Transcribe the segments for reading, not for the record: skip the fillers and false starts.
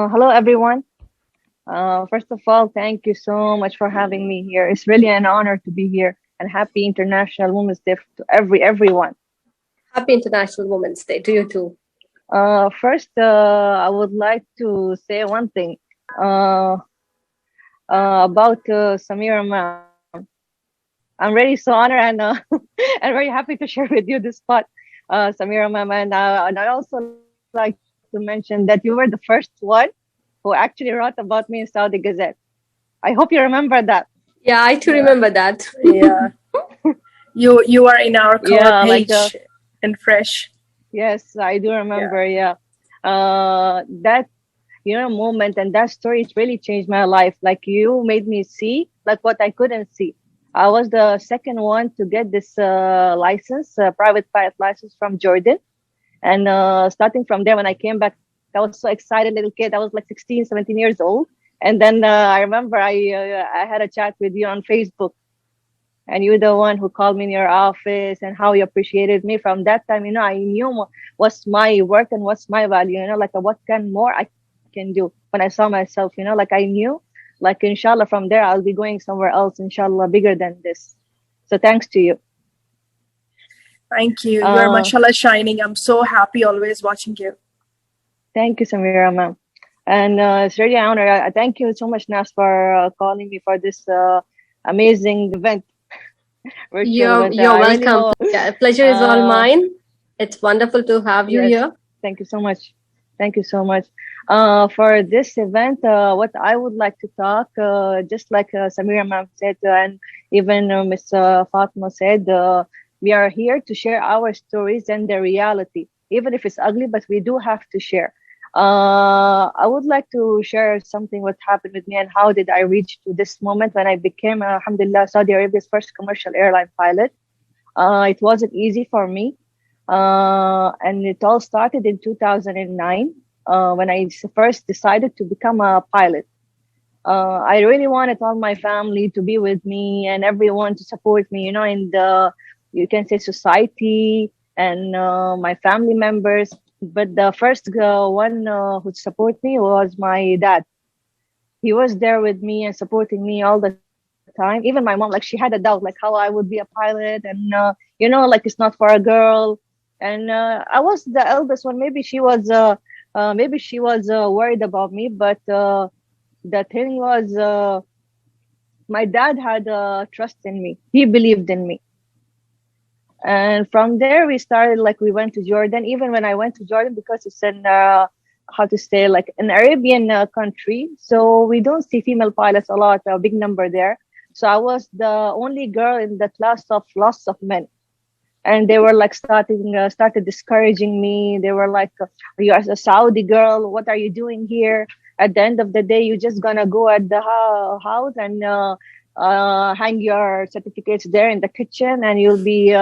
Hello, everyone. First of all, thank you so much for having me here. It's really an honor to be here, and happy International Women's Day to everyone. Happy International Women's Day to you too. First, I would like to say one thing about Sameera ma'am. I'm really so honored and and very happy to share with you this spot, Sameera ma'am. And I also like to mention that you were the first one who actually wrote about me in Saudi Gazette. I hope you remember that. Yeah, I too remember that. Yeah. You are in our cover page and fresh. Yes, I do remember. Yeah. That moment and that story, it really changed my life. Like, you made me see like what I couldn't see. I was the second one to get this license, private pilot license from Jordan. And starting from there, when I came back, I was so excited, little kid. I was like 16, 17 years old. And then I remember I had a chat with you on Facebook. And you're the one who called me in your office and how you appreciated me. From that time, I knew what's my work and what's my value, like what can more I can do. When I saw myself, like I knew, like inshallah from there, I'll be going somewhere else, inshallah, bigger than this. So thanks to you. Thank you. You're mashallah shining. I'm so happy always watching you. Thank you, Sameera, ma'am. And it's really an honor. I thank you so much, Nas, for calling me for this amazing event. You're welcome. Yeah, pleasure is all mine. It's wonderful to have you here. Thank you so much. Thank you so much. For this event, what I would like to talk, just like Sameera ma'am said, and even Ms. Fatma said, we are here to share our stories and the reality, even if it's ugly, but we do have to share. I would like to share something what happened with me and how did I reach to this moment when I became, alhamdulillah, Saudi Arabia's first commercial airline pilot. It wasn't easy for me. And it all started in 2009 when I first decided to become a pilot. I really wanted all my family to be with me and everyone to support me, in the, you can say, society and my family members. But the first one who supported me was my dad. He was there with me and supporting me all the time. Even my mom, like, she had a doubt, like how I would be a pilot, and like it's not for a girl. And I was the eldest one. Maybe she was worried about me. But the thing was, my dad had trust in me. He believed in me. And from there, we started, like, we went to Jordan. Even when I went to Jordan, because it's an, like an Arabian country. So we don't see female pilots a lot, a big number there. So I was the only girl in the class of lots of men. And they were like started discouraging me. They were like, you are a Saudi girl. What are you doing here? At the end of the day, you're just going to go at the house and hang your certificates there in the kitchen, and you'll be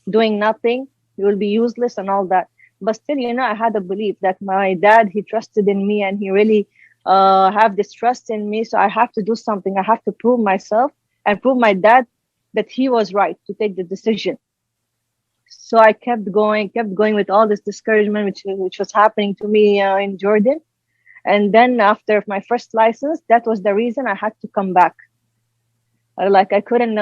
doing nothing. You will be useless and all that. But still, I had a belief that my dad, he trusted in me, and he really have this trust in me. So I have to do something. I have to prove myself and prove my dad that he was right to take the decision. So I kept going with all this discouragement, which was happening to me in Jordan. And then after my first license, that was the reason I had to come back. Like, I couldn't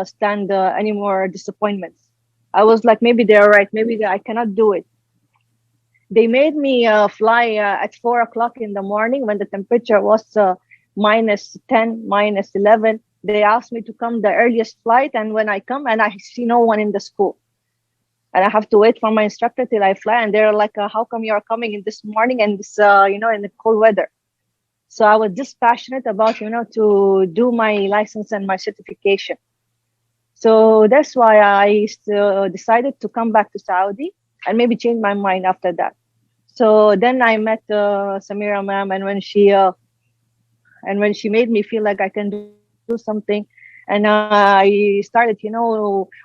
stand any more disappointments. I was like, maybe they're right. Maybe I cannot do it. They made me fly at 4 o'clock in the morning when the temperature was minus 10, minus 11. They asked me to come the earliest flight. And when I come, and I see no one in the school. And I have to wait for my instructor till I fly. And they're like, how come you're coming in this morning and this, in the cold weather? So I was just passionate about, to do my license and my certification. So that's why I decided to come back to Saudi and maybe change my mind after that. So then I met Sameera ma'am, and when she made me feel like I can do something, and I started,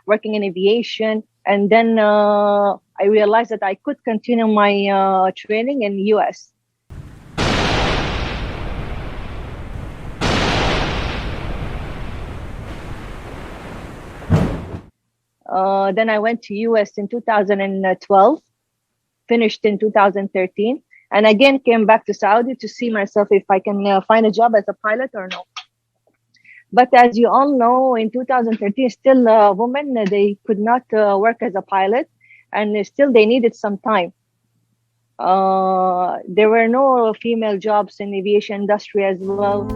working in aviation. And then I realized that I could continue my training in US. Then I went to US in 2012, finished in 2013. and again came back to Saudi to see myself if I can find a job as a pilot or no. But as you all know, in 2013, still women, they could not work as a pilot, and still they needed some time. There were no female jobs in aviation industry as well.